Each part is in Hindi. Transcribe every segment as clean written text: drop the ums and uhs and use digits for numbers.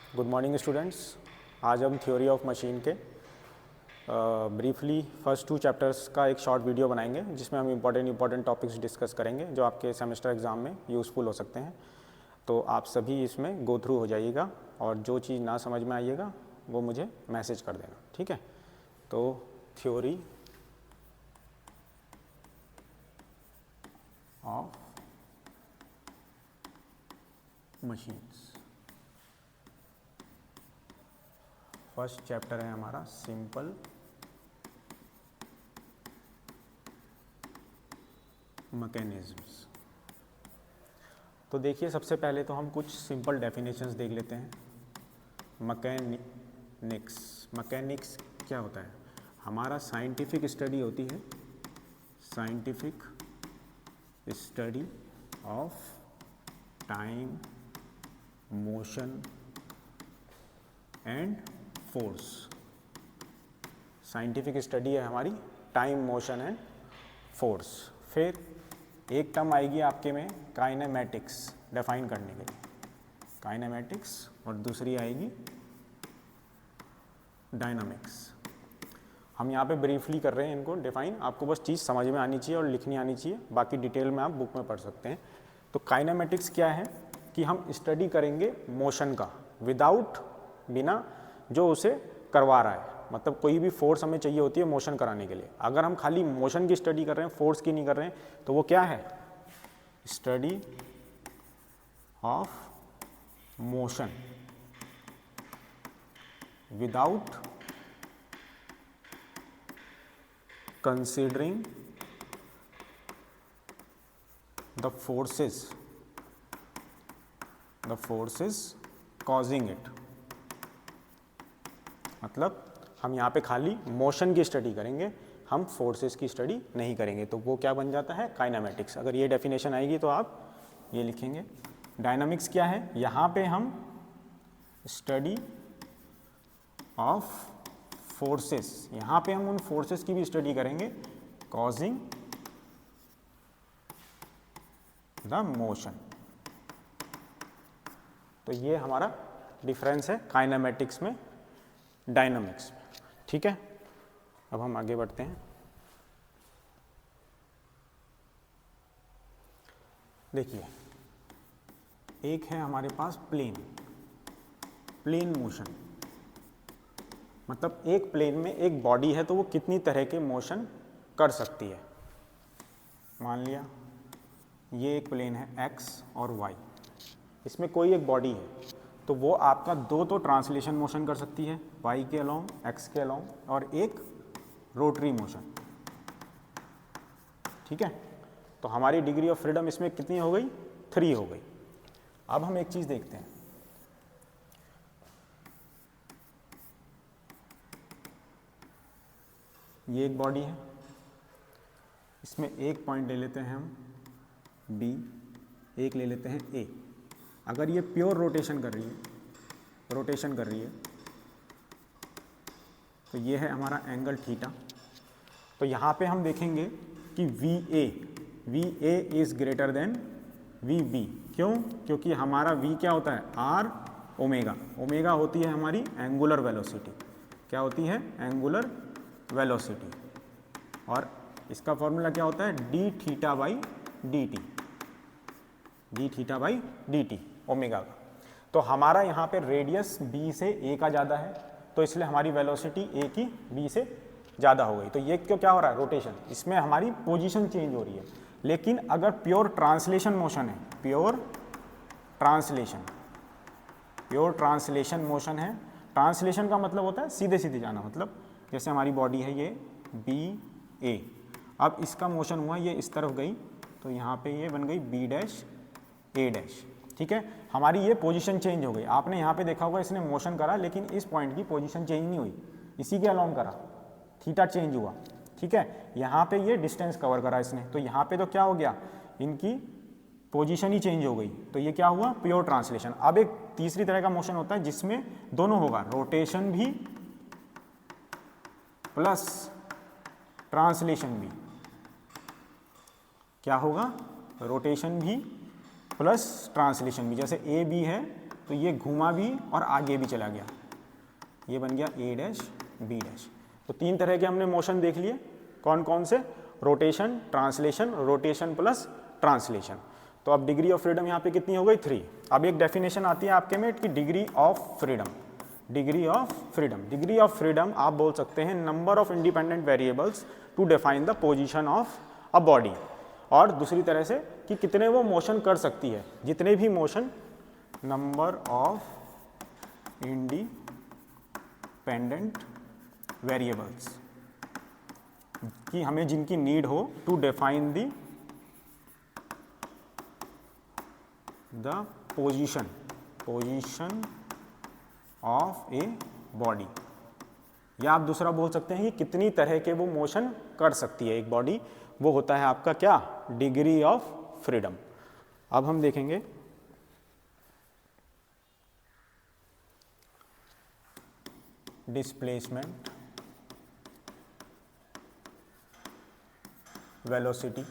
Good morning students. आज हम थ्योरी ऑफ मशीन के ब्रीफली फर्स्ट 2 चैप्टर्स का एक शॉर्ट वीडियो बनाएंगे जिसमें हम इम्पॉर्टेंट टॉपिक्स डिस्कस करेंगे जो आपके सेमेस्टर एग्ज़ाम में यूज़फुल हो सकते हैं। तो आप सभी इसमें गो थ्रू हो जाइएगा और जो चीज़ ना समझ में आइएगा वो मुझे मैसेज कर देना, ठीक है। तो theory of machines, first chapter है हमारा सिंपल मैकेनिज्म्स। तो देखिए, सबसे पहले तो हम कुछ सिंपल डेफिनेशंस देख लेते हैं। मैकेनिक्स क्या होता है? हमारा साइंटिफिक स्टडी होती है, scientific study of time, motion and force. Scientific study है हमारी टाइम, मोशन एंड फोर्स। फिर एक टर्म आएगी आपके में काइनेमैटिक्स डिफाइन करने के लिए, काइनेमैटिक्स, और दूसरी आएगी डायनामिक्स। हम यहाँ पे ब्रीफली कर रहे हैं इनको डिफाइन, आपको बस चीज़ समझ में आनी चाहिए और लिखनी आनी चाहिए, बाकी डिटेल में आप बुक में पढ़ सकते हैं। तो काइनेमैटिक्स क्या है कि हम स्टडी करेंगे मोशन का विदाउट, बिना जो उसे करवा रहा है, मतलब कोई भी फोर्स हमें चाहिए होती है मोशन कराने के लिए। अगर हम खाली मोशन की स्टडी कर रहे हैं, फोर्स की नहीं कर रहे हैं, तो वो क्या है? Study of motion without considering the forces causing it. मतलब हम यहाँ पे खाली मोशन की स्टडी करेंगे, हम फोर्सेस की स्टडी नहीं करेंगे। तो वो क्या बन जाता है? काइनेमैटिक्स। अगर ये डेफिनेशन आएगी तो आप ये लिखेंगे। डायनामिक्स क्या है? यहाँ पे हम स्टडी ऑफ फोर्सेस, यहाँ पे हम उन फोर्सेस की भी स्टडी करेंगे कॉजिंग द मोशन। तो ये हमारा डिफरेंस है काइनेमैटिक्स में, डायनामिक्स में, ठीक है। अब हम आगे बढ़ते हैं। देखिए, एक है हमारे पास प्लेन मोशन, मतलब एक प्लेन में एक बॉडी है तो वो कितनी तरह के मोशन कर सकती है। मान लिया ये एक प्लेन है एक्स और वाई, इसमें कोई एक बॉडी है तो वो आपका दो तो ट्रांसलेशन मोशन कर सकती है, वाई के अलोंग, एक्स के अलोंग, और एक रोटरी मोशन, ठीक है। तो हमारी डिग्री ऑफ फ्रीडम इसमें कितनी हो गई? 3 हो गई। अब हम एक चीज़ देखते हैं, ये एक बॉडी है, इसमें एक पॉइंट ले लेते हैं हम बी, एक ले लेते हैं ए। अगर ये प्योर रोटेशन कर रही है तो ये है हमारा एंगल थीटा। तो यहाँ पे हम देखेंगे कि V A is greater than V B. क्यों? क्योंकि हमारा वी क्या होता है? Are omega. ओमेगा होती है हमारी एंगुलर वेलोसिटी। क्या होती है? Angular velocity. और इसका फॉर्मूला क्या होता है? D theta by D T, omega का। तो हमारा यहाँ पे रेडियस बी से ए का ज़्यादा है, तो इसलिए हमारी वेलोसिटी ए की बी से ज़्यादा हो गई। तो ये क्यों क्या हो रहा है? रोटेशन। इसमें हमारी पोजीशन चेंज हो रही है। लेकिन अगर प्योर ट्रांसलेशन मोशन है, प्योर ट्रांसलेशन मोशन है, ट्रांसलेशन का मतलब होता है सीधे सीधे जाना। मतलब जैसे हमारी बॉडी है ये बी ए, अब इसका मोशन हुआ, ये इस तरफ गई तो यहाँ पे ये बन गई बी डैश ए डैश, ठीक है। हमारी ये पोजीशन चेंज हो गई। आपने यहाँ पे देखा होगा इसने मोशन करा लेकिन इस पॉइंट की पोजीशन चेंज नहीं हुई, इसी के अलोंग करा, थीटा चेंज हुआ, ठीक है। यहाँ पे ये डिस्टेंस कवर करा इसने, तो यहाँ पे तो क्या हो गया? इनकी पोजीशन ही चेंज हो गई। तो ये क्या हुआ? Pure translation. अब एक तीसरी तरह का मोशन होता है जिसमें दोनों होगा, रोटेशन भी प्लस ट्रांसलेशन भी। क्या होगा? रोटेशन भी प्लस ट्रांसलेशन भी। जैसे ए बी है तो ये घूमा भी और आगे भी चला गया, ये बन गया ए डैश बी डैश। तो 3 तरह के हमने मोशन देख लिए, कौन कौन से, rotation, translation, rotation plus translation. तो अब डिग्री ऑफ फ्रीडम यहाँ पे कितनी हो गई 3। अब एक डेफिनेशन आती है आपके में कि degree of freedom, degree of freedom, degree of freedom आप बोल सकते हैं number of independent variables to define the position of a body, और दूसरी तरह से कि कितने वो मोशन कर सकती है, जितने भी motion, number of independent variables कि हमें जिनकी नीड हो to define the position of a body. या आप दूसरा बोल सकते हैं कि कितनी तरह के वो मोशन कर सकती है एक बॉडी, वो होता है आपका क्या, डिग्री ऑफ फ्रीडम। अब हम देखेंगे डिस्प्लेसमेंट, वेलोसिटी,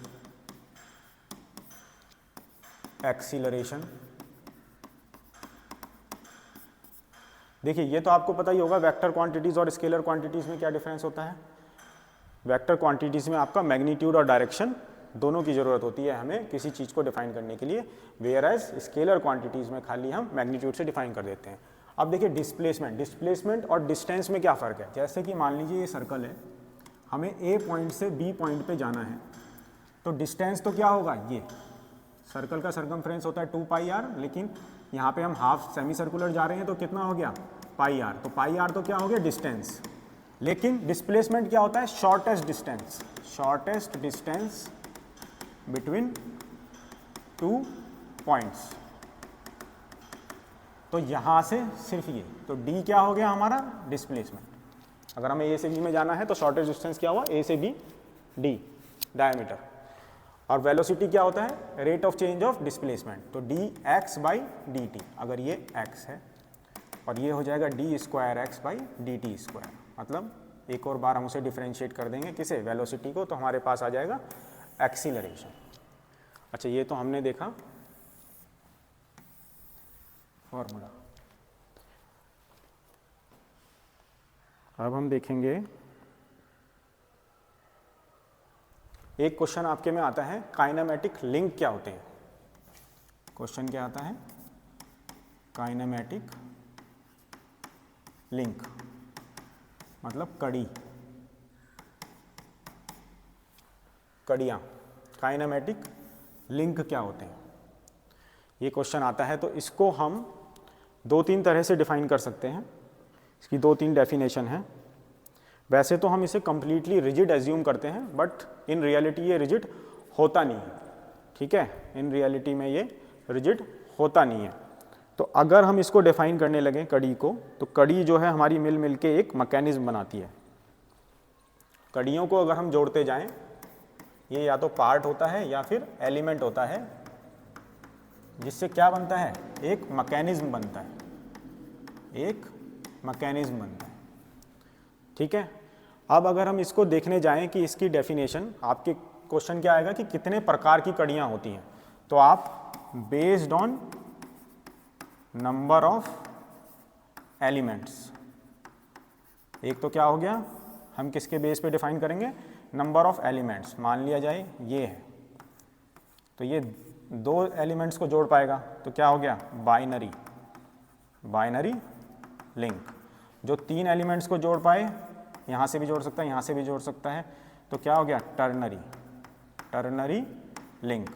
एक्सीलरेशन। देखिए ये तो आपको पता ही होगा वेक्टर क्वांटिटीज और स्केलर क्वांटिटीज में क्या डिफरेंस होता है। वेक्टर क्वांटिटीज में आपका मैग्नीट्यूड और डायरेक्शन दोनों की ज़रूरत होती है हमें किसी चीज़ को डिफाइन करने के लिए, वेयर एज स्केलर क्वांटिटीज़ में खाली हम मैग्नीट्यूड से डिफाइन कर देते हैं। अब देखिए डिस्प्लेसमेंट और डिस्टेंस में क्या फ़र्क है। जैसे कि मान लीजिए ये सर्कल है, हमें ए पॉइंट से बी पॉइंट पे जाना है, तो डिस्टेंस तो क्या होगा, ये सर्कल का सर्कमफ्रेंस होता है 2πr, लेकिन यहाँ पे हम हाफ सेमी सर्कुलर जा रहे हैं तो कितना हो गया πr, तो πr तो क्या हो गया डिस्टेंस। लेकिन डिस्प्लेसमेंट क्या होता है, शॉर्टेस्ट डिस्टेंस बिटवीन 2 पॉइंट्स। तो यहाँ से सिर्फ ये, तो d क्या हो गया हमारा डिस्प्लेसमेंट। अगर हमें a से b में जाना है तो शॉर्टेस्ट डिस्टेंस क्या हुआ, a से b d डायमीटर। और वेलोसिटी क्या होता है, rate of change of displacement, तो dx/dt। अगर ये x है और ये हो जाएगा d²x/dt²। मतलब एक और बार हम उसे डिफरेंशिएट कर देंगे किसे, वेलोसिटी को, तो हमारे पास आ जाएगा एक्सीलरेशन। अच्छा ये तो हमने देखा फॉर्मूला। अब हम देखेंगे एक क्वेश्चन आपके में आता है, काइनेमेटिक लिंक क्या होते हैं। क्वेश्चन क्या आता है, काइनेमेटिक लिंक मतलब कड़ियाँ, काइनेमेटिक लिंक क्या होते हैं, ये क्वेश्चन आता है। तो इसको हम 2-3 तरह से डिफाइन कर सकते हैं, इसकी 2-3 डेफिनेशन है। वैसे तो हम इसे कम्प्लीटली रिजिड एज्यूम करते हैं, बट इन रियलिटी ये रिजिड होता नहीं है, ठीक है, इन रियलिटी में ये रिजिड होता नहीं है। तो अगर हम इसको डिफाइन करने लगें कड़ी को, तो कड़ी जो है हमारी मिल के एक मैकेनिज्म बनाती है। कड़ियों को अगर हम जोड़ते जाएं, ये या तो पार्ट होता है या फिर एलिमेंट होता है, जिससे क्या बनता है, एक मैकेनिज्म बनता है, एक मैकेनिज्म बनता है, ठीक है। अब अगर हम इसको देखने जाएं कि इसकी डेफिनेशन, आपके क्वेश्चन क्या आएगा कि कितने प्रकार की कड़ियाँ होती हैं, तो आप based on number of elements, एक तो क्या हो गया, हम किसके बेस पे डिफाइन करेंगे, नंबर ऑफ एलिमेंट्स। मान लिया जाए ये है, तो ये 2 एलिमेंट्स को जोड़ पाएगा, तो क्या हो गया, बाइनरी लिंक। जो 3 एलिमेंट्स को जोड़ पाए, यहाँ से भी जोड़ सकता है, यहाँ से भी जोड़ सकता है, तो क्या हो गया, टर्नरी लिंक।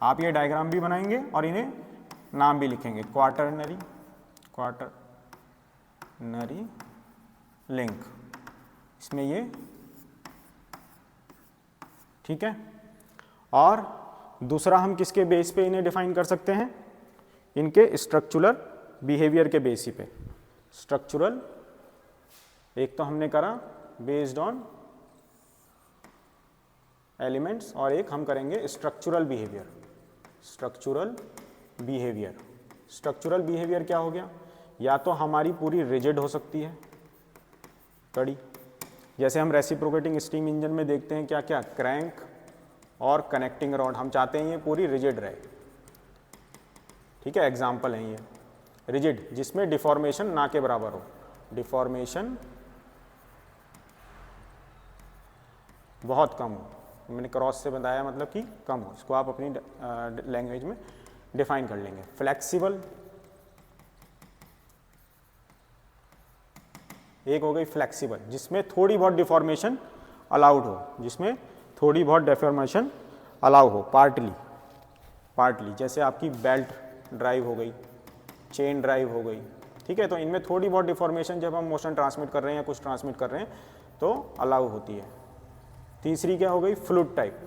आप ये डायग्राम भी बनाएंगे और इन्हें नाम भी लिखेंगे, क्वाटरनरी लिंक, इसमें ये, ठीक है। और दूसरा हम किसके बेस पे इन्हें डिफाइन कर सकते हैं, इनके स्ट्रक्चरल बिहेवियर के बेस पे। स्ट्रक्चरल एक तो हमने करा बेस्ड ऑन एलिमेंट्स, और एक हम करेंगे स्ट्रक्चरल बिहेवियर क्या हो गया, या तो हमारी पूरी रिजिड हो सकती है कड़ी, जैसे हम रेसिप्रोकेटिंग स्टीम इंजन में देखते हैं क्या क्या, क्रैंक और कनेक्टिंग रॉड, हम चाहते हैं ये पूरी रिजिड रहे, ठीक है, एग्जाम्पल है ये। रिजिड जिसमें डिफॉर्मेशन ना के बराबर हो, डिफॉर्मेशन बहुत कम हो, मैंने क्रॉस से बताया मतलब कि कम हो, इसको आप अपनी लैंग्वेज में डिफाइन कर लेंगे। फ्लेक्सिबल, एक हो गई फ्लेक्सिबल जिसमें थोड़ी बहुत डिफॉर्मेशन अलाउड हो, जिसमें थोड़ी बहुत डिफॉर्मेशन अलाउ हो, पार्टली जैसे आपकी बेल्ट ड्राइव हो गई, चेन ड्राइव हो गई, ठीक है। तो इनमें थोड़ी बहुत डिफॉर्मेशन जब हम मोशन ट्रांसमिट कर रहे हैं या कुछ ट्रांसमिट कर रहे हैं तो अलाउ होती है। तीसरी क्या हो गई, फ्लूइड टाइप,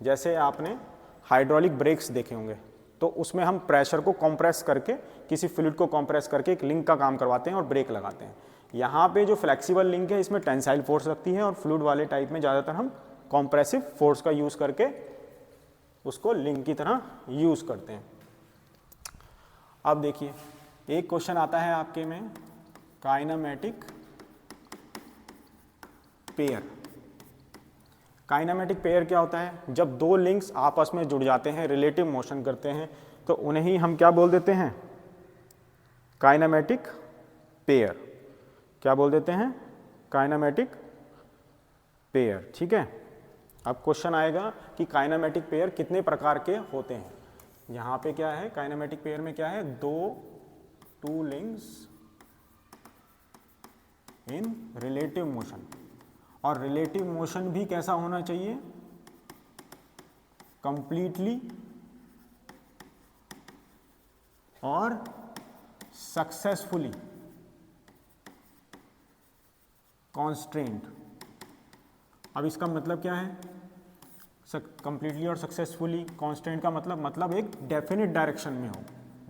जैसे आपने हाइड्रोलिक ब्रेक्स देखे होंगे तो उसमें हम प्रेशर को कंप्रेस करके, किसी फ्लूइड को कंप्रेस करके एक लिंक का काम करवाते हैं और ब्रेक लगाते हैं। यहाँ पे जो फ्लेक्सिबल लिंक है इसमें टेंसाइल फोर्स लगती है और फ्लूइड वाले टाइप में ज़्यादातर हम कॉम्प्रेसिव फोर्स का यूज़ करके उसको लिंक की तरह यूज़ करते हैं। अब देखिए एक क्वेश्चन आता है आपके में काइनेमेटिक पेयर। काइनेमेटिक पेयर क्या होता है, जब दो लिंक्स आपस में जुड़ जाते हैं, रिलेटिव मोशन करते हैं तो उन्हें ही हम क्या बोल देते हैं, काइनेमेटिक पेयर। क्या बोल देते हैं, काइनेमेटिक पेयर, ठीक है। अब क्वेश्चन आएगा कि काइनेमेटिक पेयर कितने प्रकार के होते हैं। यहाँ पे क्या है, काइनेमेटिक पेयर में क्या है, two links in relative motion, और रिलेटिव मोशन भी कैसा होना चाहिए, कंप्लीटली और सक्सेसफुली कॉन्स्ट्रेंट। अब इसका मतलब क्या है, कंप्लीटली और सक्सेसफुली कॉन्स्टेंट का मतलब एक डेफिनेट डायरेक्शन में हो,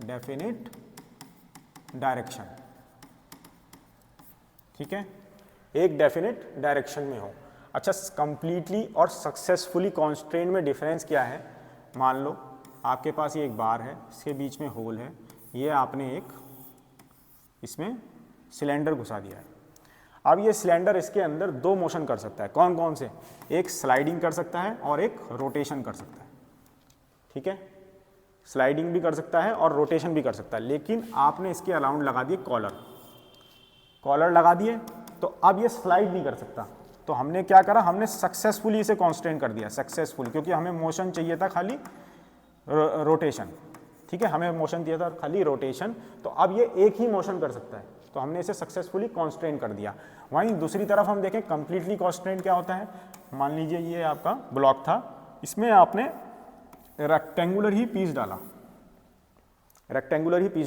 डेफिनेट डायरेक्शन, ठीक है, एक डेफिनेट डायरेक्शन में हो। अच्छा, कंप्लीटली और सक्सेसफुली कॉन्स्ट्रेंट में डिफरेंस क्या है, मान लो आपके पास ये एक बार है, इसके बीच में होल है, ये आपने एक इसमें सिलेंडर घुसा दिया है। अब ये सिलेंडर इसके अंदर दो मोशन कर सकता है, कौन कौन से, एक स्लाइडिंग कर सकता है और एक रोटेशन कर सकता है, ठीक है, स्लाइडिंग भी कर सकता है और रोटेशन भी कर सकता है। लेकिन आपने इसके अराउंड लगा दिए कॉलर लगा दिए, तो अब ये स्लाइड नहीं कर सकता। तो हमने क्या करा, हमने सक्सेसफुली इसे कॉन्स्टेंट कर दिया, सक्सेसफुली, क्योंकि हमें मोशन चाहिए था खाली रोटेशन, ठीक है, हमें मोशन चाहिए था खाली रोटेशन, तो अब ये एक ही मोशन कर सकता है, तो हमने इसे सक्सेसफुली कॉन्स्ट्रेंट कर दिया। वहीं दूसरी तरफ हम देखें कंप्लीटली कॉन्स्ट्रेंट क्या होता है, मान लीजिए ये आपका ब्लॉक था, इसमें आपने रेक्टेंगुलर ही पीस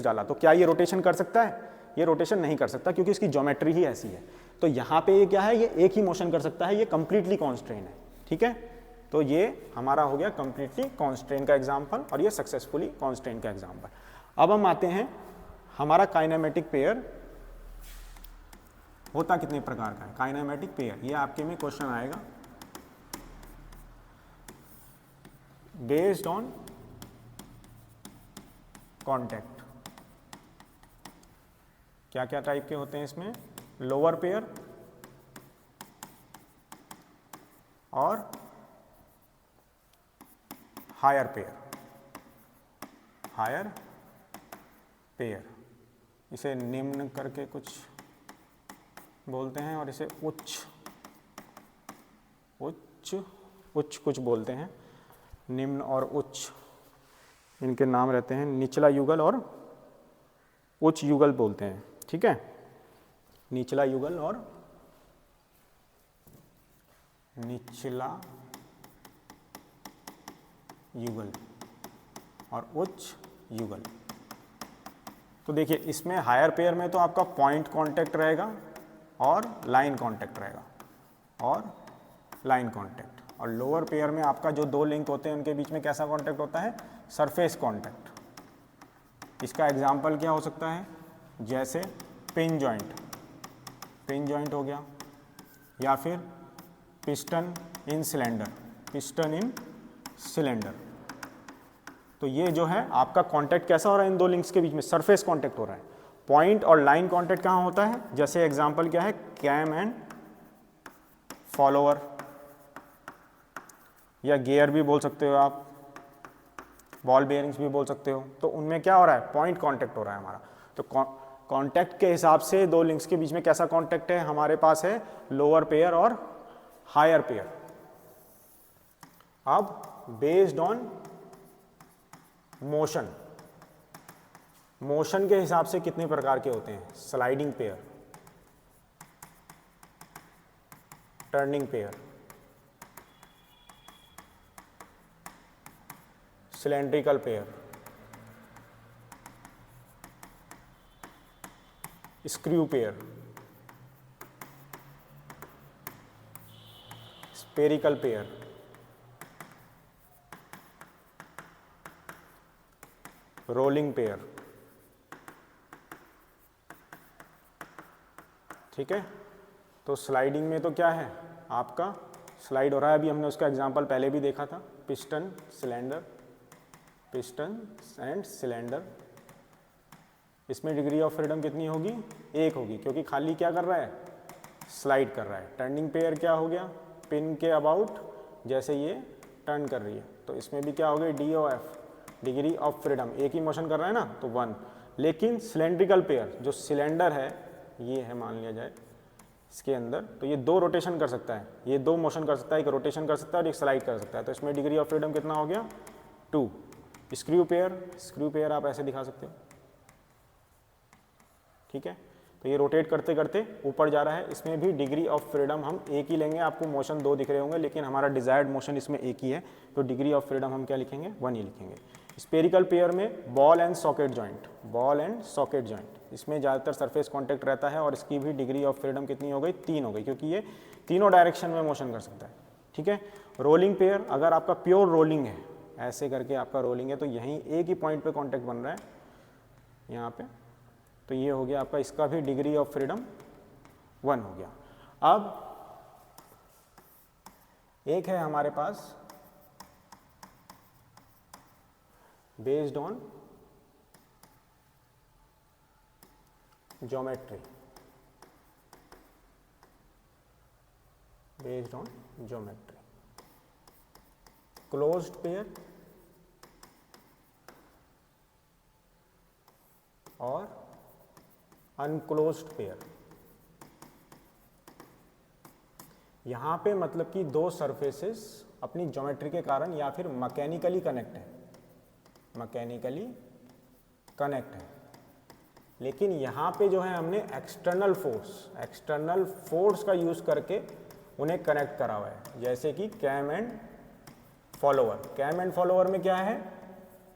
डाला, तो क्या ये रोटेशन कर सकता है, ये रोटेशन नहीं कर सकता क्योंकि इसकी ज्योमेट्री ही ऐसी है। तो यहाँ पे ये क्या है, ये एक ही मोशन कर सकता है, ये कंप्लीटली कॉन्स्ट्रेंट है, ठीक है। तो ये हमारा हो गया कंप्लीटली कॉन्स्ट्रेंट का एग्जाम्पल और ये सक्सेसफुली कॉन्स्ट्रेंट का एग्जाम्पल। अब हम आते हैं, हमारा काइनेमेटिक पेयर होता कितने प्रकार का है, काइनेमेटिक पेयर, ये आपके में क्वेश्चन आएगा बेस्ड ऑन कॉन्टैक्ट। क्या क्या टाइप के होते हैं इसमें, लोअर पेयर और हायर पेयर, इसे निम्न करके कुछ बोलते हैं और इसे उच्च कुछ बोलते हैं, निम्न और उच्च इनके नाम रहते हैं, निचला युगल और उच्च युगल बोलते हैं, ठीक है, निचला युगल और निचला युगल और उच्च युगल। तो देखिए इसमें हायर पेयर में तो आपका पॉइंट कांटेक्ट रहेगा और लाइन कांटेक्ट रहेगा और लोअर पेयर में आपका जो दो लिंक होते हैं उनके बीच में कैसा कांटेक्ट होता है, सरफेस कांटेक्ट। इसका एग्जांपल क्या हो सकता है, जैसे पिन जॉइंट हो गया, या फिर पिस्टन इन सिलेंडर। तो ये जो है आपका कांटेक्ट कैसा हो रहा है, इन दो लिंक्स के बीच में सरफेस कांटेक्ट हो रहा है। पॉइंट और लाइन कांटेक्ट कहाँ होता है, जैसे एग्जांपल क्या है, कैम एंड फॉलोअर, या गियर भी बोल सकते हो आप, बॉल बेयरिंग्स भी बोल सकते हो। तो उनमें क्या हो रहा है, पॉइंट कांटेक्ट हो रहा है हमारा। तो कांटेक्ट के हिसाब से दो लिंक्स के बीच में कैसा कांटेक्ट है, हमारे पास है लोअर पेयर और हायर पेयर। अब बेस्ड ऑन मोशन, मोशन के हिसाब से कितने प्रकार के होते हैं, sliding pair, turning pair, cylindrical pair, screw pair, spherical pair, rolling pair. ठीक है, तो स्लाइडिंग में तो क्या है आपका, स्लाइड हो रहा है, अभी हमने उसका एग्जांपल पहले भी देखा था, piston cylinder, piston and cylinder. इसमें डिग्री ऑफ फ्रीडम कितनी होगी, 1 होगी, क्योंकि खाली क्या कर रहा है, स्लाइड कर रहा है। टर्निंग पेयर क्या हो गया, पिन के अबाउट जैसे ये टर्न कर रही है, तो इसमें भी क्या हो गई, DOF, डिग्री ऑफ फ्रीडम, एक ही मोशन कर रहा है ना, तो 1। लेकिन सिलेंड्रिकल पेयर जो सिलेंडर है, ये है मान लिया जाए इसके अंदर, तो ये 2 रोटेशन कर सकता है, ये 2 मोशन कर सकता है, एक रोटेशन कर सकता है और एक स्लाइड कर सकता है, तो इसमें डिग्री ऑफ फ्रीडम कितना हो गया, 2। स्क्रू पेयर आप ऐसे दिखा सकते हो। ठीक है, तो ये रोटेट करते करते ऊपर जा रहा है, इसमें भी डिग्री ऑफ फ्रीडम हम एक ही लेंगे, आपको मोशन 2 दिख रहे होंगे लेकिन हमारा डिजायर्ड मोशन इसमें एक ही है, तो डिग्री ऑफ फ्रीडम हम क्या लिखेंगे, 1 ही लिखेंगे। स्पेरिकल पेयर में ball and socket joint, ball and socket joint, इसमें ज़्यादातर सरफेस कांटेक्ट रहता है और इसकी भी डिग्री ऑफ फ्रीडम कितनी हो गई, 3 हो गई, क्योंकि ये तीनों डायरेक्शन में मोशन कर सकता है। ठीक है, रोलिंग पेयर, अगर आपका प्योर रोलिंग है, ऐसे करके आपका रोलिंग है, तो यहीं एक ही पॉइंट पे कांटेक्ट बन रहा है यहाँ पे, तो ये हो गया आपका, इसका भी डिग्री ऑफ फ्रीडम 1 हो गया। अब एक है हमारे पास based on geometry, based on geometry, closed pair और अनक्लोज्ड पेयर। यहां पे मतलब कि 2 सरफेसेस अपनी ज्योमेट्री के कारण या फिर मैकेनिकली कनेक्ट है, मैकेनिकली कनेक्ट है, लेकिन यहाँ पे जो है हमने एक्सटर्नल फोर्स का यूज़ करके उन्हें कनेक्ट करा हुआ है, जैसे कि cam and follower. Cam and follower में क्या है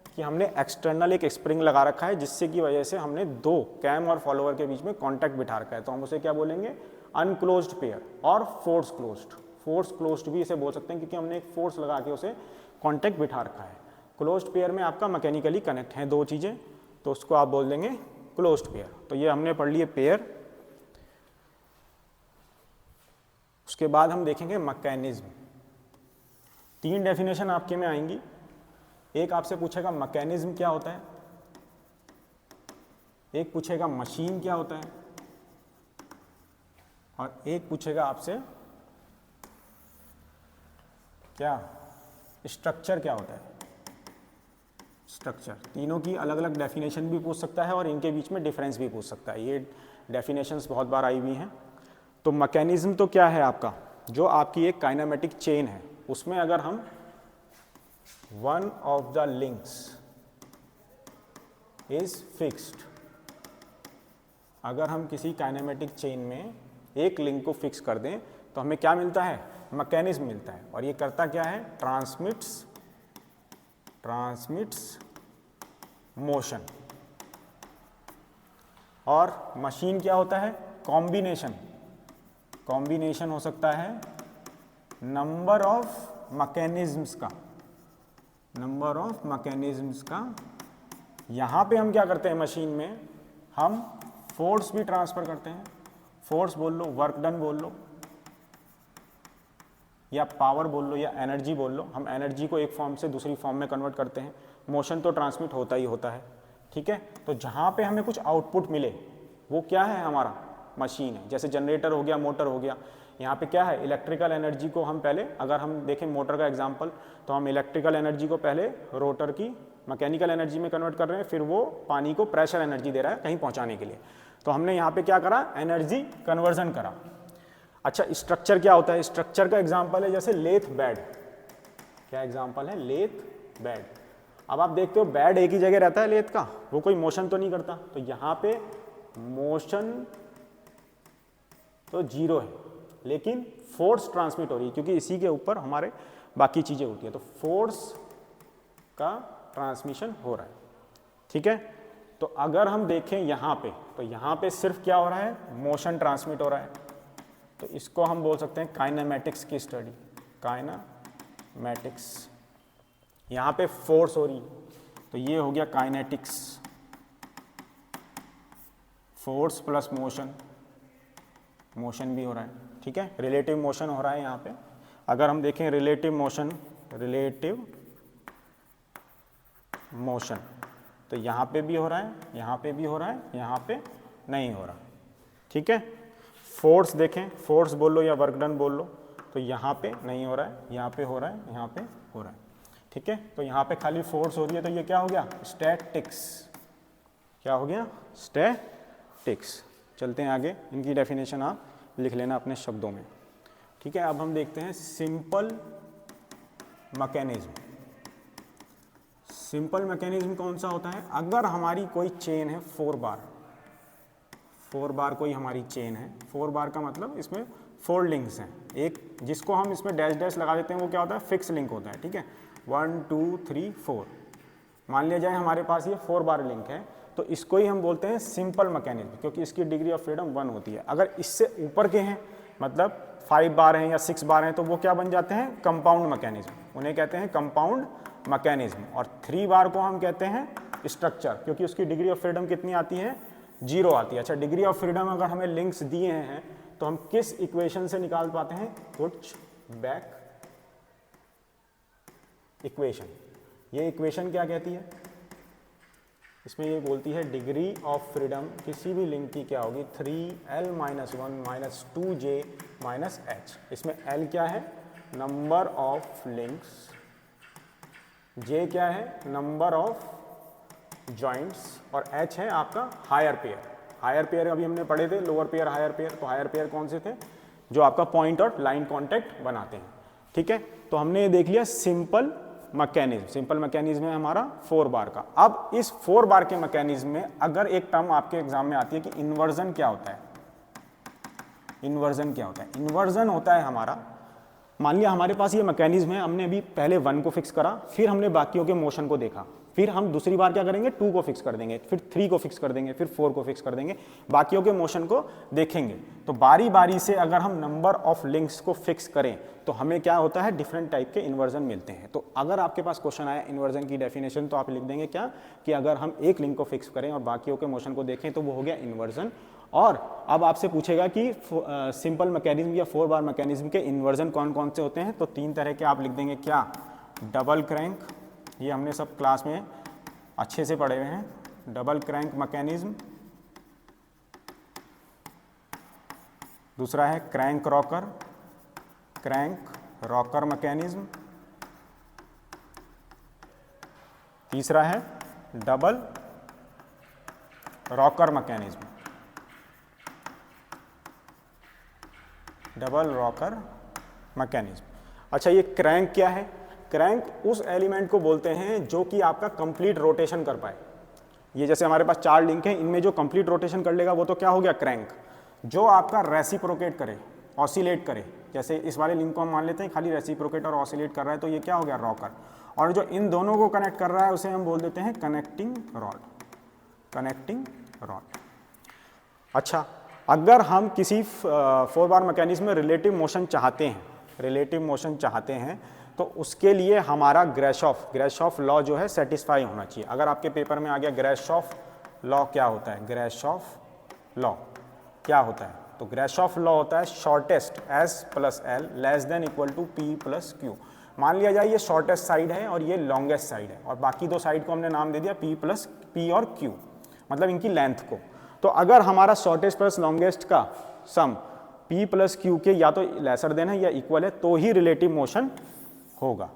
कि हमने एक्सटर्नल एक स्प्रिंग लगा रखा है, जिससे की वजह से हमने 2 कैम और फॉलोअर के बीच में कॉन्टैक्ट बिठा रखा है, तो हम उसे क्या बोलेंगे, अनक्लोज्ड पेयर और फोर्स क्लोज्ड। फोर्स क्लोज्ड भी इसे बोल सकते हैं, क्योंकि हमने एक फोर्स लगा के उसे कॉन्टैक्ट बिठा रखा है। क्लोज्ड पेयर में आपका मैकेनिकली कनेक्ट हैं 2 चीज़ें, तो उसको आप बोल देंगे क्लोज्ड पेयर। तो ये हमने पढ़ लिए पेयर। उसके बाद हम देखेंगे मैकेनिज्म। 3 डेफिनेशन आपके में आएंगी। एक आपसे पूछेगा मैकेनिज्म क्या होता है, एक पूछेगा मशीन क्या होता है, और एक पूछेगा आपसे क्या स्ट्रक्चर क्या होता है, स्ट्रक्चर। तीनों की अलग अलग डेफिनेशन भी पूछ सकता है और इनके बीच में डिफरेंस भी पूछ सकता है। ये डेफिनेशंस बहुत बार आई हुई हैं। तो मैकेनिज्म तो क्या है आपका, जो आपकी एक काइनेमेटिक चेन है, उसमें अगर हम one of the links is fixed, अगर हम किसी काइनेमेटिक चेन में एक लिंक को फिक्स कर दें तो हमें क्या मिलता है, मैकेनिज्म मिलता है। और ये करता क्या है, ट्रांसमिट्स मोशन। और मशीन क्या होता है, कॉम्बिनेशन हो सकता है नंबर ऑफ मैकेनिज्म्स का। यहाँ पे हम क्या करते हैं, मशीन में हम फोर्स भी ट्रांसफर करते हैं। फोर्स बोल लो, वर्क डन बोल लो, या पावर बोल लो, या एनर्जी बोल लो। हम एनर्जी को एक फॉर्म से दूसरी फॉर्म में कन्वर्ट करते हैं। मोशन तो ट्रांसमिट होता ही होता है, ठीक है। तो जहाँ पे हमें कुछ आउटपुट मिले वो क्या है, हमारा मशीन है। जैसे जनरेटर हो गया, मोटर हो गया, यहाँ पे क्या है, इलेक्ट्रिकल एनर्जी को हम पहले, अगर हम देखें मोटर का एग्जांपल, तो हम इलेक्ट्रिकल एनर्जी को पहले रोटर की मैकेनिकल एनर्जी में कन्वर्ट कर रहे हैं, फिर वो पानी को प्रेशर एनर्जी दे रहा है कहीं पहुंचाने के लिए। तो हमने यहाँ पे क्या करा, एनर्जी कन्वर्जन करा। अच्छा, स्ट्रक्चर क्या होता है? स्ट्रक्चर का एग्जाम्पल है जैसे लेथ बेड। क्या एग्जाम्पल है? Lathe bed. अब आप देखते हो बेड एक ही जगह रहता है लेथ का, वो कोई मोशन तो नहीं करता, तो यहाँ पे मोशन तो जीरो है, लेकिन फोर्स ट्रांसमिट हो रही है क्योंकि इसी के ऊपर हमारे बाकी चीज़ें होती है, तो फोर्स का ट्रांसमिशन हो रहा है। ठीक है, तो अगर हम देखें यहाँ पे, तो यहाँ पे सिर्फ क्या हो रहा है, मोशन ट्रांसमिट हो रहा है, तो इसको हम बोल सकते हैं काइनेमैटिक्स की स्टडी, काइनेमैटिक्स। यहाँ पे फोर्स हो रही, तो ये हो गया kinetics, force plus motion, motion भी हो रहा है। ठीक है, रिलेटिव मोशन हो रहा है यहाँ पे। अगर हम देखें रिलेटिव मोशन, रिलेटिव मोशन, तो यहाँ पे भी हो रहा है, यहाँ पे भी हो रहा है, यहाँ पे नहीं हो रहा। ठीक है, फोर्स देखें, फोर्स बोल लो या वर्क डन बोल लो, तो यहाँ पे नहीं हो रहा है, यहाँ पे हो रहा है, यहाँ पे हो रहा है। ठीक है, तो यहाँ पे खाली फोर्स हो रही है, तो ये क्या हो गया, स्टैटिक्स। क्या हो गया, स्टैटिक्स। चलते हैं आगे, इनकी डेफिनेशन आप लिख लेना अपने शब्दों में। ठीक है, अब हम देखते हैं सिंपल मैकेनिज्म। सिंपल मैकेनिज्म कौन सा होता है? अगर हमारी कोई चेन है 4 बार, 4 बार कोई हमारी चेन है, 4 बार का मतलब इसमें 4 लिंक्स हैं, एक जिसको हम इसमें डैश डैश लगा देते हैं वो क्या होता है, फिक्स लिंक होता है। ठीक है, 1 2 3 4, मान लिया जाए हमारे पास ये 4 बार लिंक है, तो इसको ही हम बोलते हैं सिंपल मैकेनिज्म, क्योंकि इसकी डिग्री ऑफ फ्रीडम 1 होती है। अगर इससे ऊपर के हैं, मतलब 5 बार हैं या 6 बार हैं, तो वो क्या बन जाते हैं, कंपाउंड मैकेनिज्म, उन्हें कहते हैं कंपाउंड मैकेनिज्म। और 3 बार को हम कहते हैं स्ट्रक्चर, क्योंकि उसकी डिग्री ऑफ फ्रीडम कितनी आती है, 0 आती है। अच्छा, डिग्री ऑफ फ्रीडम अगर हमें लिंक्स दिए हैं तो हम किस इक्वेशन से निकाल पाते हैं, पुट बैक इक्वेशन। ये इक्वेशन क्या कहती है, इसमें ये बोलती है डिग्री ऑफ फ्रीडम किसी भी लिंक की क्या होगी, 3l - 1 - 2j - h। इसमें l क्या है, नंबर ऑफ लिंक्स, j क्या है, नंबर ऑफ जॉइंट्स, और h है आपका हायर पेयर। हायर पेयर अभी हमने पढ़े थे, लोअर पेयर, हायर पेयर। तो हायर पेयर कौन से थे, जो आपका पॉइंट और लाइन कॉन्टैक्ट बनाते हैं। ठीक है, तो हमने ये देख लिया सिंपल मैकेनिज्म। सिंपल मैकेनिज्म है हमारा 4 बार का। अब इस 4 बार के मैकेनिज्म में अगर एक टर्म आपके एग्जाम में आती है कि इन्वर्जन क्या होता है, इन्वर्जन क्या होता है, इन्वर्जन होता है हमारा, मान लिया हमारे पास ये मैकेनिज्म है, हमने अभी पहले 1 को फिक्स करा, फिर हमने बाकियों के मोशन को देखा, फिर हम दूसरी बार क्या करेंगे, 2 को फिक्स कर देंगे, फिर 3 को फिक्स कर देंगे, फिर 4 को फिक्स कर देंगे, बाकियों के मोशन को देखेंगे। तो बारी बारी से अगर हम नंबर ऑफ लिंक्स को फिक्स करें तो हमें क्या होता है, डिफरेंट टाइप के इन्वर्जन मिलते हैं। तो अगर आपके पास क्वेश्चन आया इन्वर्जन की डेफिनेशन, तो आप लिख देंगे क्या, कि अगर हम एक लिंक को फिक्स करें और बाकियों के मोशन को देखें तो वो हो गया इन्वर्जन। और अब आपसे पूछेगा कि सिंपल मैकेनिज्म या 4 बार मैकेनिज्म के इन्वर्जन कौन कौन से होते हैं, तो 3 तरह के आप लिख देंगे। क्या, डबल क्रैंक, ये हमने सब क्लास में अच्छे से पढ़े हुए हैं, डबल क्रैंक मैकेनिज्म। दूसरा है crank rocker, crank rocker mechanism. तीसरा है double rocker mechanism, double rocker mechanism. अच्छा, ये क्रैंक क्या है, क्रैंक उस एलिमेंट को बोलते हैं जो कि आपका कंप्लीट रोटेशन कर पाए। ये जैसे हमारे पास 4 लिंक हैं, इनमें जो कंप्लीट रोटेशन कर लेगा वो तो क्या हो गया, क्रैंक। जो आपका रेसिप्रोकेट करे, ऑसिलेट करे, जैसे इस वाले लिंक को हम मान लेते हैं खाली रेसिप्रोकेट और ऑसिलेट कर रहा है, तो ये क्या हो गया, रॉकर। और जो इन दोनों को कनेक्ट कर रहा है उसे हम बोल देते हैं कनेक्टिंग रॉड, कनेक्टिंग रॉड। अच्छा, अगर हम किसी 4 बार मैकेनिज्म में रिलेटिव मोशन चाहते हैं, रिलेटिव मोशन चाहते हैं, तो उसके लिए हमारा ग्रेशॉफ लॉ जो है सेटिस्फाई होना चाहिए। अगर आपके पेपर में आ गया ग्रेशॉफ लॉ क्या होता है, ग्रेशॉफ लॉ क्या होता है, तो ग्रेशॉफ लॉ होता है shortest S + L less than equal to P + Q। मान लिया जाए ये शॉर्टेस्ट साइड है और ये लॉन्गेस्ट साइड है, और बाकी 2 साइड को हमने नाम दे दिया P और Q, मतलब इनकी लेंथ को। तो अगर हमारा शॉर्टेस्ट प्लस लॉन्गेस्ट का सम P + Q के या तो लेसर देन है या इक्वल है, तो ही रिलेटिव मोशन होगा,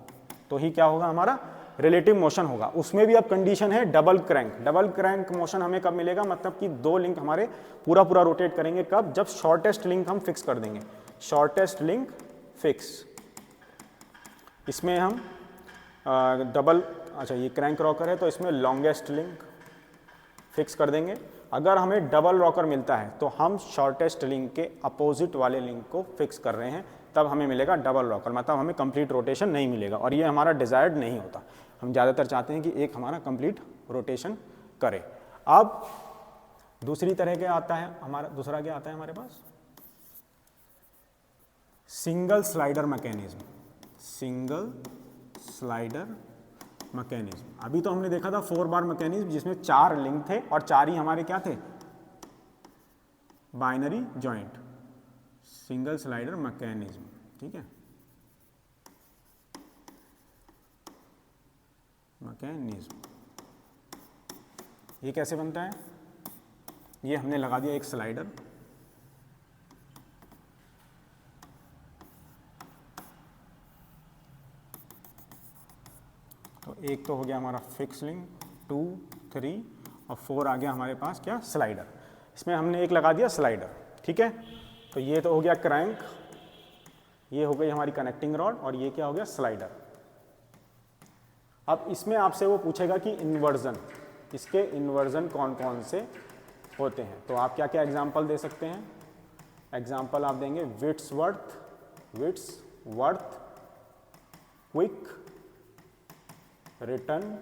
तो ही क्या होगा, हमारा रिलेटिव मोशन होगा। उसमें भी अब कंडीशन है double crank. Double crank motion हमें कब मिलेगा, मतलब कि दो लिंक हमारे पूरा पूरा रोटेट करेंगे। कब? जब शॉर्टेस्ट लिंक हम फिक्स कर देंगे। शॉर्टेस्ट लिंक फिक्स, इसमें हम डबल, अच्छा ये क्रैंक रॉकर है तो इसमें लॉन्गेस्ट लिंक फिक्स कर देंगे। अगर हमें डबल रॉकर मिलता है तो हम शॉर्टेस्ट लिंक के अपोजिट वाले लिंक को फिक्स कर रहे हैं, तब हमें मिलेगा डबल रॉकर, मतलब हमें कंप्लीट रोटेशन नहीं मिलेगा और ये हमारा डिजायर्ड नहीं होता। हम ज़्यादातर चाहते हैं कि एक हमारा कंप्लीट रोटेशन करे। अब दूसरी तरह के आता है हमारा, दूसरा क्या आता है हमारे पास, single slider mechanism. Single slider mechanism, अभी तो हमने देखा था 4 बार मैकेनिज्म जिसमें 4 लिंक थे और 4 ही हमारे क्या थे, binary joint. Single slider mechanism, ठीक है, मैकेनिज्म। ये कैसे बनता है, ये हमने लगा दिया एक स्लाइडर, तो एक तो हो गया हमारा फिक्स लिंक, 2, 3 और 4 आ गया हमारे पास क्या, स्लाइडर। इसमें हमने एक लगा दिया स्लाइडर, ठीक है। तो ये तो हो गया क्रैंक, ये हो गई हमारी कनेक्टिंग रॉड और ये क्या हो गया, स्लाइडर। अब इसमें आपसे वो पूछेगा कि इन्वर्जन, इसके इन्वर्जन कौन कौन से होते हैं। तो आप क्या क्या एग्जाम्पल दे सकते हैं, एग्जाम्पल आप देंगे विट्सवर्थ, क्विक रिटर्न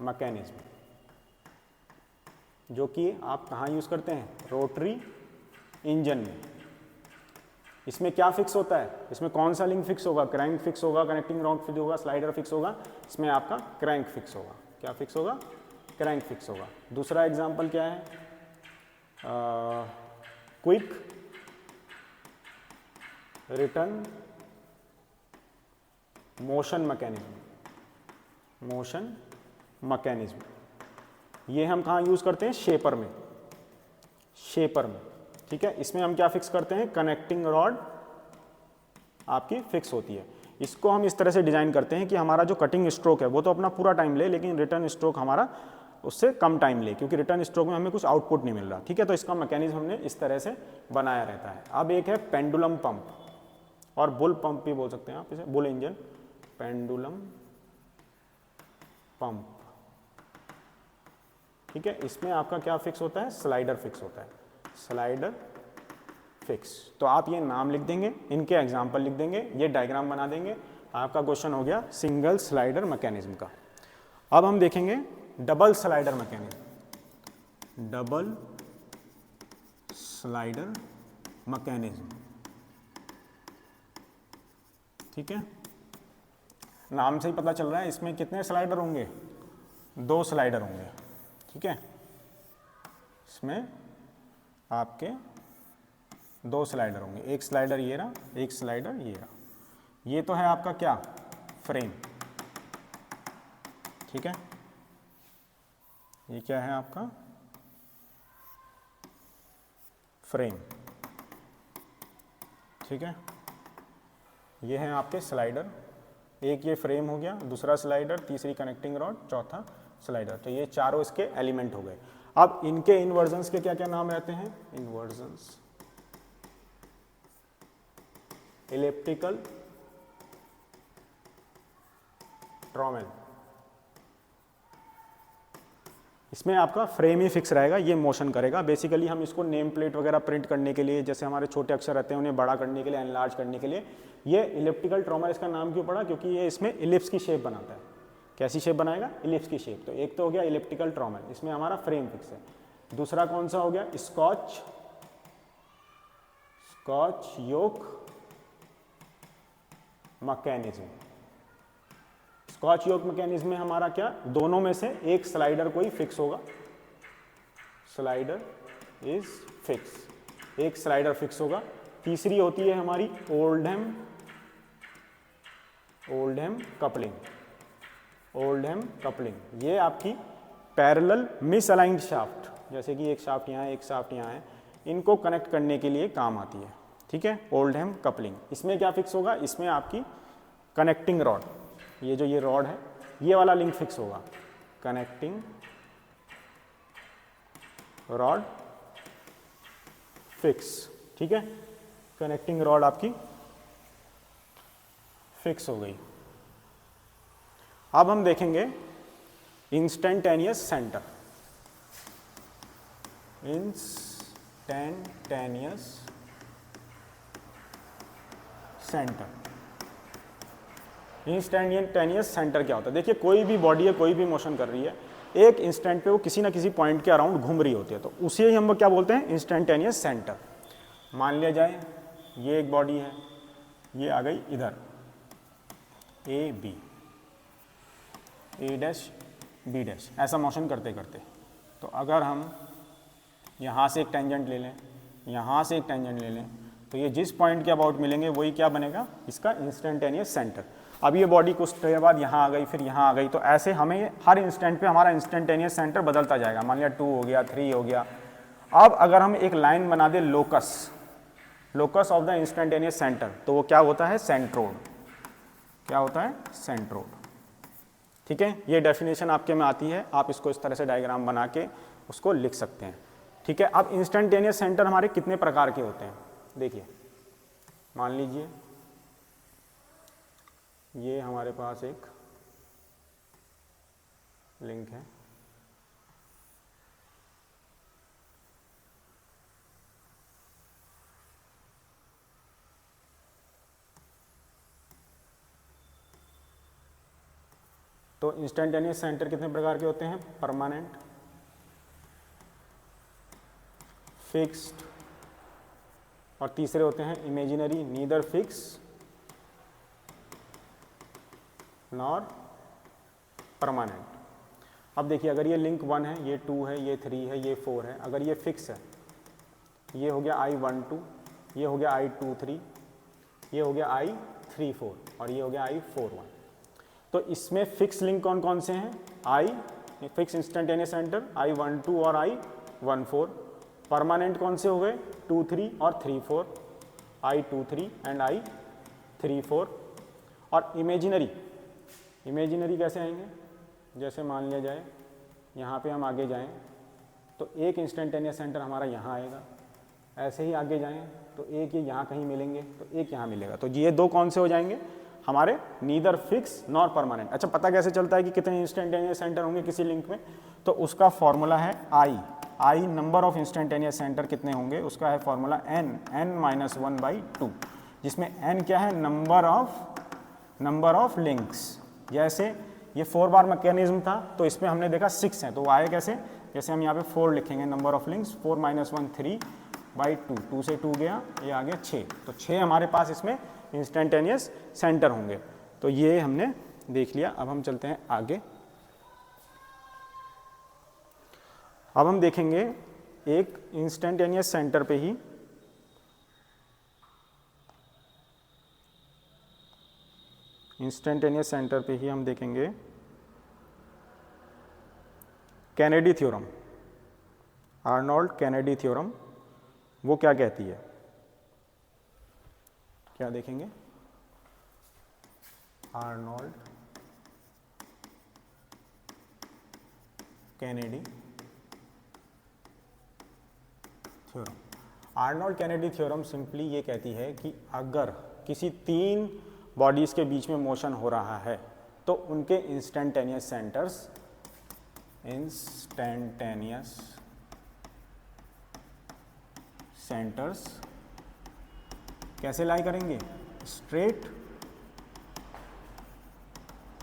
मैकेनिज्म, जो कि आप कहाँ यूज़ करते हैं, रोटरी इंजन में। इसमें क्या फिक्स होता है, इसमें कौन सा लिंक फिक्स होगा, क्रैंक फिक्स होगा, कनेक्टिंग रॉड फिक्स होगा, स्लाइडर फिक्स होगा। इसमें आपका क्रैंक फिक्स होगा। क्या फिक्स होगा, क्रैंक फिक्स होगा। दूसरा एग्जांपल क्या है, क्विक रिटर्न मोशन मैकेनिज्म। ये हम कहाँ यूज़ करते हैं, शेपर में, ठीक है। इसमें हम क्या फिक्स करते हैं, कनेक्टिंग रॉड आपकी फिक्स होती है। इसको हम इस तरह से डिज़ाइन करते हैं कि हमारा जो कटिंग स्ट्रोक है वो तो अपना पूरा टाइम ले, लेकिन रिटर्न स्ट्रोक हमारा उससे कम टाइम ले, क्योंकि रिटर्न स्ट्रोक में हमें कुछ आउटपुट नहीं मिल रहा, ठीक है। तो इसका मैकेनिज्म हमने इस तरह से बनाया रहता है। अब एक है पेंडुलम पंप और बुल पंप भी बोल सकते हैं आप इसे, बुल इंजन, पेंडुलम पंप, ठीक है। इसमें आपका क्या फिक्स होता है, स्लाइडर फिक्स होता है, स्लाइडर फिक्स। तो आप ये नाम लिख देंगे, इनके एग्जाम्पल लिख देंगे, ये डायग्राम बना देंगे, आपका क्वेश्चन हो गया सिंगल स्लाइडर मैकेनिज्म का। अब हम देखेंगे double slider mechanism, double slider mechanism, ठीक है। नाम से ही पता चल रहा है इसमें कितने स्लाइडर होंगे, 2 स्लाइडर होंगे, ठीक है। इसमें आपके 2 स्लाइडर होंगे, एक स्लाइडर ये रहा, एक स्लाइडर ये रहा। ये तो है आपका क्या, फ्रेम, ठीक है। ये क्या है आपका, फ्रेम, ठीक है। ये हैं आपके स्लाइडर, एक ये फ्रेम हो गया, दूसरा स्लाइडर, तीसरी कनेक्टिंग रॉड, चौथा स्लाइडर। तो ये चारों इसके एलिमेंट हो गए। अब इनके इन्वर्जन्स के क्या क्या नाम रहते हैं, इन्वर्जन्स, इलिप्टिकल ट्रॉमेल। इसमें आपका फ्रेम ही फिक्स रहेगा, ये मोशन करेगा। बेसिकली हम इसको नेम प्लेट वगैरह प्रिंट करने के लिए, जैसे हमारे छोटे अक्षर रहते हैं उन्हें बड़ा करने के लिए, एनलार्ज करने के लिए, ये इलिप्टिकल ट्रॉमेल इसका नाम क्यों पड़ा, क्योंकि ये इसमें इलिप्स की शेप बनाता है। कैसी शेप बनाएगा, इलिप्स की शेप। तो एक तो हो गया इलिप्टिकल ट्रॉमेल, इसमें हमारा फ्रेम फिक्स है। दूसरा कौन सा हो गया, स्कॉच योक मैकेनिज्म। स्कॉच योक मैकेनिज्म में हमारा क्या, दोनों में से एक स्लाइडर कोई फिक्स होगा, स्लाइडर इज फिक्स, एक स्लाइडर फिक्स होगा। तीसरी होती है हमारी ओल्डहैम कपलिंग। ये आपकी पैरेलल मिसअलाइंड शाफ्ट, जैसे कि एक शाफ्ट यहाँ है, एक शाफ्ट यहाँ है, इनको कनेक्ट करने के लिए काम आती है, ठीक है, ओल्डहैम कपलिंग। इसमें क्या फिक्स होगा, इसमें आपकी कनेक्टिंग रॉड, ये जो ये रॉड है ये वाला लिंक फिक्स होगा, कनेक्टिंग रॉड फिक्स, ठीक है, कनेक्टिंग रॉड आपकी फिक्स हो गई। अब हम देखेंगे instantaneous centre, instantaneous centre. Instantaneous centre क्या होता है? देखिए कोई भी बॉडी है, कोई भी मोशन कर रही है, एक इंस्टेंट पे वो किसी ना किसी पॉइंट के अराउंड घूम रही होती है, तो उसे ही हम क्या बोलते हैं? Instantaneous centre. मान लिया जाए ये एक बॉडी है, ये आ गई इधर A B, A dash B dash, ऐसा मोशन करते करते। तो अगर हम यहाँ से एक टेंजेंट ले लें, यहाँ से एक टेंजेंट ले लें, तो ये जिस पॉइंट के अबाउट मिलेंगे वही क्या बनेगा? इसका इंस्टेंटेनियस सेंटर। अब ये बॉडी कुछ देर बाद यहाँ आ गई, फिर यहाँ आ गई, तो ऐसे हमें हर इंस्टेंट पे हमारा इंस्टेंटेनियस सेंटर बदलता जाएगा। मान लिया 2 हो गया, 3 हो गया। अब अगर हम एक लाइन बना दे locus, locus of the instantaneous centre, तो वो क्या होता है? सेंट्रोड। क्या होता है? सेंट्रोड। ठीक है, ये डेफिनेशन आपके में आती है, आप इसको इस तरह से डायग्राम बना के उसको लिख सकते हैं। ठीक है, अब इंस्टेंटेनियस सेंटर हमारे कितने प्रकार के होते हैं? देखिए, मान लीजिए ये हमारे पास एक लिंक है, तो इंस्टेंटेनियस सेंटर कितने प्रकार के होते हैं? परमानेंट, फिक्स्ड, और तीसरे होते हैं imaginary, neither fix nor permanent. अब देखिए, अगर ये लिंक 1 है, ये 2 है, ये 3 है, ये 4 है, अगर ये फिक्स है, ये हो गया I12, ये हो गया I23, ये हो गया I34 और ये हो गया I41। तो इसमें फिक्स लिंक कौन कौन से हैं? I fix instantaneous centre I12 और I14। परमानेंट कौन से हो गए? 2, 3 और 3, 4, I23 एंड I34। और इमेजिनरी, इमेजिनरी कैसे आएंगे? जैसे मान लिया जाए यहाँ पे हम आगे जाएं तो एक इंस्टेंटेनियस सेंटर हमारा यहाँ आएगा, ऐसे ही आगे जाएं तो एक ये यहाँ कहीं मिलेंगे, तो एक यहाँ मिलेगा। तो ये दो कौन से हो जाएंगे? हमारे नीदर फिक्स नॉर परमानेंट। अच्छा, पता कैसे चलता है कि कितने इंस्टेंटेनियस सेंटर होंगे किसी लिंक में? तो उसका फॉर्मूला है आई नंबर ऑफ इंस्टेंटेनियस सेंटर कितने होंगे, उसका है फॉर्मूला n-1/2, जिसमें n क्या है? Number of links. जैसे ये 4 बार मैकेनिज्म था, तो इसमें हमने देखा 6 है, तो वो आए कैसे? जैसे हम यहाँ पे 4 लिखेंगे, नंबर ऑफ लिंक्स 4 - 1 3/2, 2 से 2 गया, ये आ गया 6, तो 6 हमारे पास इसमें इंस्टेंटेनियस सेंटर होंगे। तो ये हमने देख लिया। अब हम चलते हैं आगे। अब हम देखेंगे एक इंस्टेंटेनियस सेंटर पे ही हम देखेंगे Kennedy theorem, Arnold Kennedy theorem. वो क्या कहती है? क्या देखेंगे? Arnold Kennedy theorem. Arnold Kennedy theorem simply ये कहती है कि अगर किसी 3 बॉडीज के बीच में मोशन हो रहा है तो उनके इंस्टेंटेनियस सेंटर्स कैसे लाई करेंगे? स्ट्रेट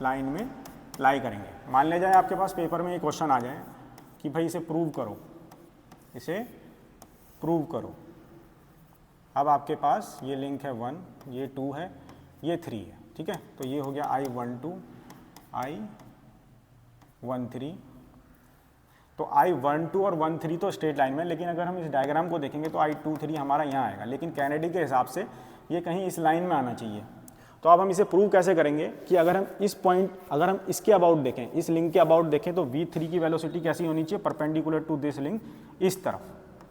लाइन में लाई करेंगे। मान ले जाए आपके पास पेपर में एक क्वेश्चन आ जाए कि भाई इसे प्रूव करो, इसे प्रूव करो। अब आपके पास ये लिंक है 1, ये 2 है, ये 3 है, ठीक है। तो ये हो गया I12, I13। तो I12 और 13 तो स्ट्रेट लाइन में, लेकिन अगर हम इस डायग्राम को देखेंगे तो I23 हमारा यहाँ आएगा, लेकिन कैनेडी के हिसाब से ये कहीं इस लाइन में आना चाहिए। तो अब हम इसे प्रूव कैसे करेंगे कि अगर हम इस पॉइंट, अगर हम इसके अबाउट देखें, इस लिंक के अबाउट देखें, तो V3 की वेलोसिटी कैसी होनी चाहिए? परपेंडिकुलर टू दिस लिंक, इस तरफ,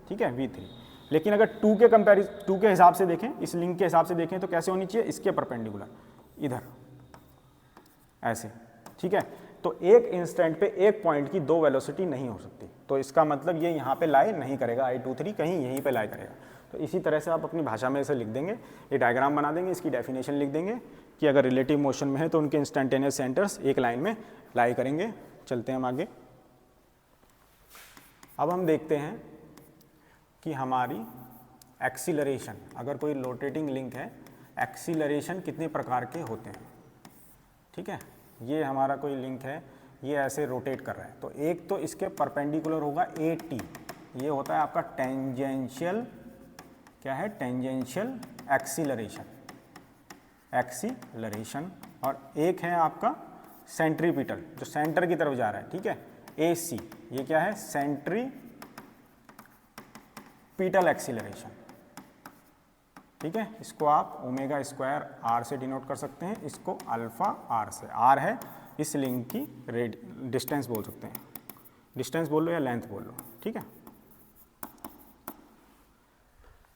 ठीक है, V3। लेकिन अगर 2 के हिसाब से देखें, इस लिंक के हिसाब से देखें, तो कैसे होनी चाहिए? इसके परपेंडिकुलर, इधर ऐसे, ठीक है। तो एक इंस्टेंट पे एक पॉइंट की दो वेलोसिटी नहीं हो सकती, तो इसका मतलब ये यहाँ पे लाई नहीं करेगा, I23 कहीं यहीं पे लाई करेगा। तो इसी तरह से आप अपनी भाषा में इसे लिख देंगे, ये डायग्राम बना देंगे, इसकी डेफिनेशन लिख देंगे कि अगर रिलेटिव मोशन में है तो उनके इंस्टेंटेनियस सेंटर्स एक लाइन में लाई करेंगे। चलते हैं हम आगे। अब हम देखते हैं कि हमारी एक्सीलरेशन, अगर कोई रोटेटिंग लिंक है, एक्सीलरेशन कितने प्रकार के होते हैं। ठीक है, ये हमारा कोई लिंक है, ये ऐसे रोटेट कर रहा है, तो एक तो इसके परपेंडिकुलर होगा AT, ये होता है आपका टेंजेंशियल, क्या है, टेंजेंशियल एक्सीलरेशन। और एक है आपका सेंट्रीपिटल, जो सेंटर की तरफ जा रहा है, ठीक है, AC, ये क्या है, सेंट्रीपिटल एक्सीलरेशन। ठीक है, इसको आप ओमेगा स्क्वायर R से डिनोट कर सकते हैं, इसको अल्फा R से, R है इस लिंक की डिस्टेंस बोल सकते हैं, डिस्टेंस बोल लो या लेंथ बोल लो। ठीक है,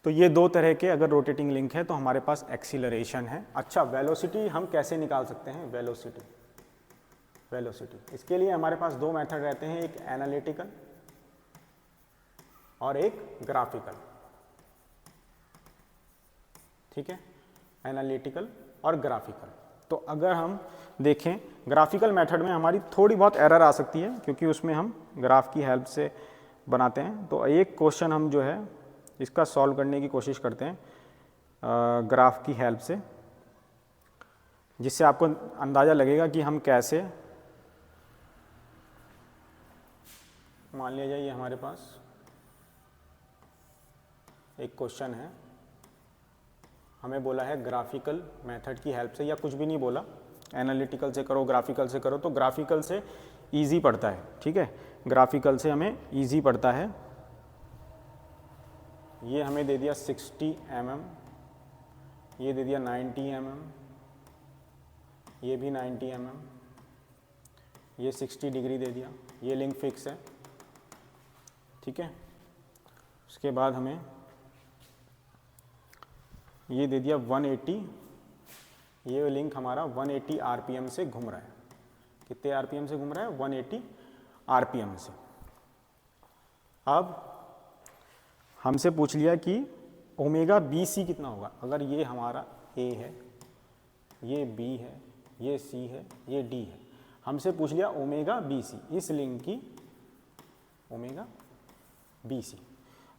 तो ये दो तरह के अगर रोटेटिंग लिंक है तो हमारे पास एक्सीलरेशन है। अच्छा, वेलोसिटी हम कैसे निकाल सकते हैं, वेलोसिटी, इसके लिए हमारे पास दो मेथड रहते हैं, एक एनालिटिकल और एक ग्राफिकल। ठीक है, एनालिटिकल और ग्राफिकल। तो अगर हम देखें ग्राफिकल मेथड में हमारी थोड़ी बहुत एरर आ सकती है, क्योंकि उसमें हम ग्राफ की हेल्प से बनाते हैं। तो एक क्वेश्चन हम जो है इसका सॉल्व करने की कोशिश करते हैं ग्राफ की हेल्प से, जिससे आपको अंदाज़ा लगेगा कि हम कैसे, मान लिया जाए ये हमारे पास एक क्वेश्चन है, हमें बोला है ग्राफिकल मेथड की हेल्प से, या कुछ भी नहीं बोला, एनालिटिकल से करो, ग्राफिकल से करो, तो ग्राफिकल से इजी पड़ता है। ठीक है, ग्राफिकल से हमें इजी पड़ता है। ये हमें दे दिया 60 mm, ये दे दिया 90 mm, ये भी 90 mm, ये 60 डिग्री दे दिया, ये लिंक फिक्स है। ठीक है, उसके बाद हमें ये दे दिया 180, ये लिंक हमारा 180 RPM से घूम रहा है। कितने RPM से घूम रहा है, 180 RPM से। अब हमसे पूछ लिया कि ओमेगा BC कितना होगा। अगर ये हमारा A है, ये B है, ये C है, ये D है, हमसे पूछ लिया ओमेगा BC, इस लिंक की ओमेगा BC,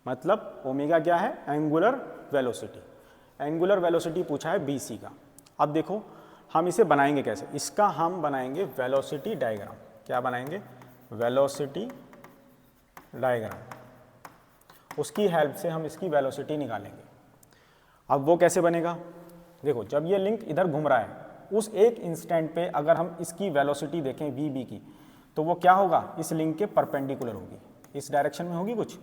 मतलब ओमेगा क्या है, एंगुलर वेलोसिटी, एंगुलर वेलोसिटी पूछा है BC का। अब देखो हम इसे बनाएंगे कैसे, इसका हम बनाएंगे वेलोसिटी डायग्राम। क्या बनाएंगे, वेलोसिटी डायग्राम, उसकी हेल्प से हम इसकी वेलोसिटी निकालेंगे। अब वो कैसे बनेगा, देखो जब ये लिंक इधर घूम रहा है, उस एक इंस्टेंट पे अगर हम इसकी वेलोसिटी देखें VB की, तो वो क्या होगा, इस लिंक के परपेंडिकुलर होगी, इस डायरेक्शन में होगी कुछ।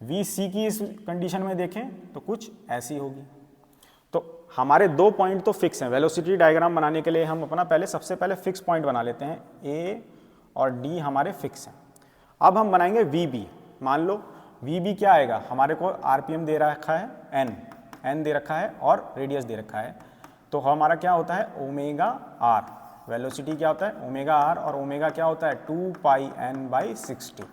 VC की इस कंडीशन में देखें तो कुछ ऐसी होगी। तो हमारे दो पॉइंट तो फिक्स हैं, वेलोसिटी डायग्राम बनाने के लिए हम अपना सबसे पहले फिक्स पॉइंट बना लेते हैं, A और D हमारे फिक्स हैं। अब हम बनाएंगे VB। मान लो VB क्या आएगा, हमारे को RPM दे रखा है n दे रखा है और रेडियस दे रखा है, तो हमारा क्या होता है ओमेगा R, वेलोसिटी क्या होता है ओमेगा R, और ओमेगा क्या होता है 2πn/60।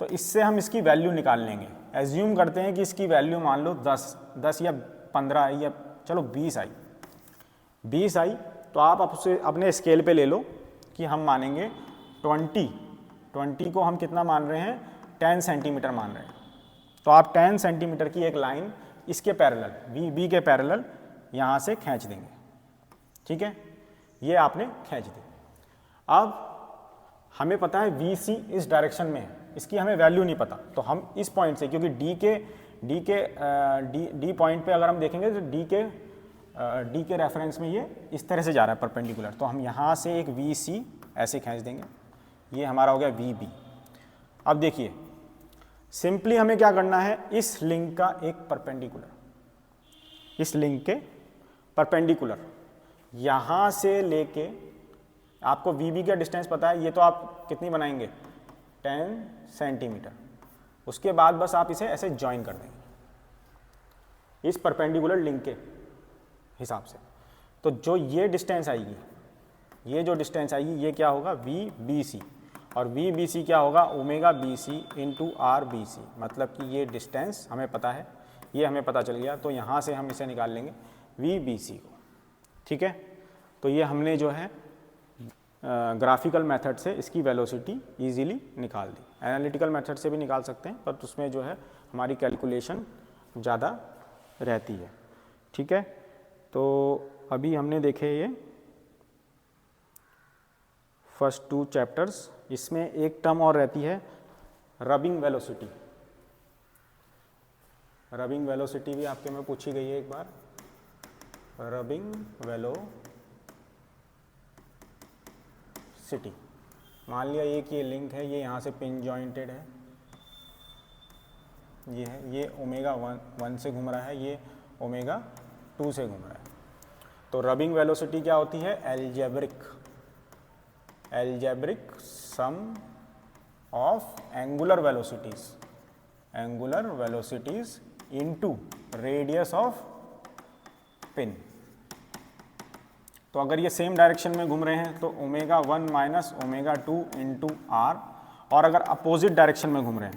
तो इससे हम इसकी वैल्यू निकाल लेंगे। एज्यूम करते हैं कि इसकी वैल्यू मान लो 10 या 15 आई, या चलो 20 आई, तो आप अपने स्केल पे ले लो कि हम मानेंगे 20 को हम कितना मान रहे हैं, 10 सेंटीमीटर मान रहे हैं। तो आप 10 सेंटीमीटर की एक लाइन इसके पैरेलल, VB के पैरेलल यहाँ से खींच देंगे। ठीक है, ये आपने खींच दी। अब हमें पता है VC इस डायरेक्शन में है, इसकी हमें वैल्यू नहीं पता, तो हम इस पॉइंट से, क्योंकि D पॉइंट पे अगर हम देखेंगे तो D के रेफरेंस में ये इस तरह से जा रहा है परपेंडिकुलर, तो हम यहाँ से एक VC ऐसे खींच देंगे, ये हमारा हो गया VB। अब देखिए सिंपली हमें क्या करना है, इस लिंक का एक परपेंडिकुलर, इस लिंक के परपेंडिकुलर यहाँ से लेके, आपको VB का डिस्टेंस पता है, ये तो आप कितनी बनाएंगे 10 सेंटीमीटर, उसके बाद बस आप इसे ऐसे ज्वाइन कर देंगे इस परपेंडिकुलर लिंक के हिसाब से। तो जो ये डिस्टेंस आएगी, ये जो डिस्टेंस आएगी ये क्या होगा, वी बी सी, और वी बी सी क्या होगा, omega B C into R B C, मतलब कि ये डिस्टेंस हमें पता है, ये हमें पता चल गया, तो यहाँ से हम इसे निकाल लेंगे वी बी सी को। ठीक है, तो ये हमने जो है ग्राफिकल मेथड से इसकी वेलोसिटी इजीली निकाल दी। एनालिटिकल मेथड से भी निकाल सकते हैं, पर उसमें जो है हमारी कैलकुलेशन ज़्यादा रहती है। ठीक है, तो अभी हमने देखे ये फर्स्ट 2 चैप्टर्स। इसमें एक टर्म और रहती है रबिंग वेलोसिटी। रबिंग वेलोसिटी भी आपके में पूछी गई है एक बार। रबिंग वेलोसिटी, मान लिया एक ये लिंक है, ये यहाँ से पिन जॉइंटेड है, ये है, ये ओमेगा 1 से घूम रहा है, ये ओमेगा 2 से घूम रहा है। तो रबिंग वेलोसिटी क्या होती है, algebraic sum of angular velocities into radius of pin. तो अगर ये सेम डायरेक्शन में घूम रहे हैं तो omega 1 minus omega 2 into R, और अगर अपोजिट डायरेक्शन में घूम रहे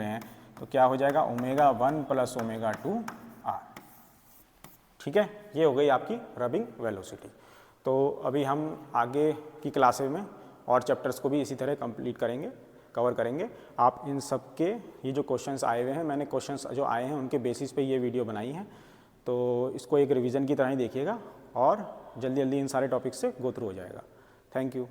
हैं, तो क्या हो जाएगा, ओमेगा 1 प्लस ओमेगा 2 आर। ठीक है, ये हो गई आपकी रबिंग वेलोसिटी। तो अभी हम आगे की क्लासेस में और चैप्टर्स को भी इसी तरह कवर करेंगे। आप इन सब के ये जो क्वेश्चंस आए हुए हैं, मैंने क्वेश्चंस जो आए हैं उनके बेसिस पे ये वीडियो बनाई है, तो इसको एक रिवीजन की तरह ही देखिएगा और जल्दी जल्दी इन सारे टॉपिक्स से गो थ्रू हो जाएगा। Thank you.